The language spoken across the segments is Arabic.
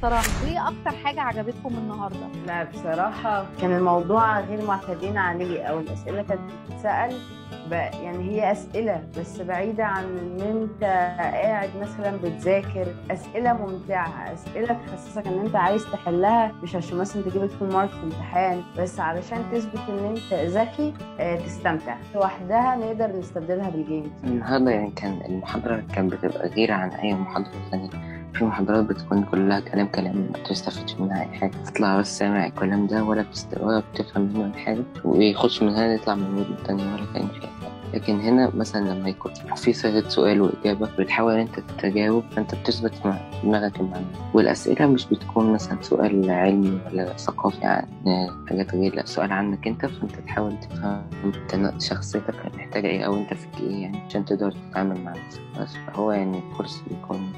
بصراحه. ايه اكتر حاجه عجبتكم النهارده؟ لا بصراحة كان الموضوع غير معتادين عليه، أو الأسئلة كانت بتتسأل يعني هي أسئلة بس بعيدة عن إن أنت قاعد مثلا بتذاكر. أسئلة ممتعة، أسئلة تحسسك إن أنت عايز تحلها، مش عشان مثلا تجيب الفول مارك في امتحان، بس علشان تثبت إن أنت ذكي. تستمتع لوحدها، نقدر نستبدلها بالجيمز. النهاردة يعني كان المحاضرة كانت بتبقى غير عن أي محاضرة ثانية. في محاضرات بتكون كلها كلام ما بتستفدش منها أي حاجة، تطلع بس سامع الكلام ده ولا بتفهم منه أي حاجة، ويخش من هنا يطلع من المود التانية ولا كأن فيها حاجة. لكن هنا مثلا لما يكون في صيغة سؤال وإجابة بتحاول أنت تجاوب، فأنت بتثبت مع دماغك المعلومة. والأسئلة مش بتكون مثلا سؤال علمي ولا ثقافي عن حاجات غير، لا سؤال عنك أنت، فأنت تحاول تفهم أنت شخصيتك محتاجة إيه أو أنت فيك إيه يعني عشان تقدر تتعامل مع نفسك. بس فهو يعني الكورس بيكون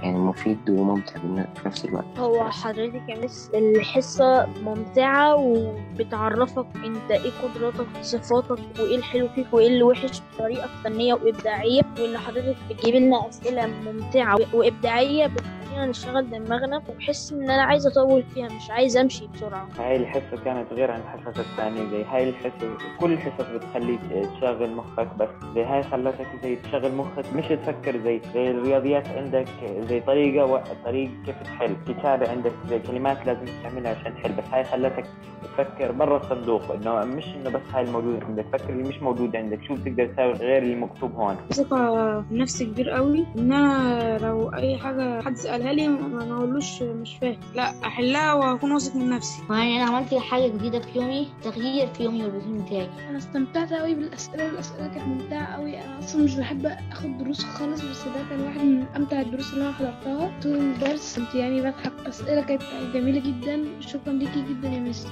يعني مفيد وممتع في نفس الوقت. هو حضرتك يا مس الحصة ممتعة وبتعرفك انت ايه قدراتك صفاتك وايه الحلو فيك وايه اللي وحش بطريقة فنية وإبداعية، وان حضرتك بتجيب لنا أسئلة ممتعة وإبداعية بتخلينا نشتغل دماغنا، وبحس ان انا عايزة اطول فيها مش عايزة امشي بسرعة. هاي الحصة كانت غير عن الحصص الثانية. زي هاي الحصة كل الحصص بتخليك تشغل مخك، بس زي هاي خلتك زي تشغل مخك مش تفكر زي الرياضيات. عندك زي طريق كيف تحل كتابة، عندك زي كلمات لازم تعملها عشان تحل، بس هاي خلتك تفكر برا الصندوق، انه مش انه بس هاي الموجود عندك، تفكر اللي مش موجود عندك، شو بتقدر تساوي غير اللي مكتوب هون. ثقة في نفسي كبير قوي، ان انا لو اي حاجة حد سألها لي ما اقولوش مش فاهم، لا احلها واكون واثق من نفسي. يعني انا عملت حاجة جديدة في يومي، تغيير في يومي والروتين بتاعي. انا استمتعت قوي الاسئله كانت ممتعه قوي. انا اصلا مش بحب اخد دروس خالص، بس ده كان واحد من امتع الدروس اللي انا حضرتها طول الدرس. كنت يعني بضحك، اسئله كانت جميله جدا. شكرا ليكي جدا يا مستر.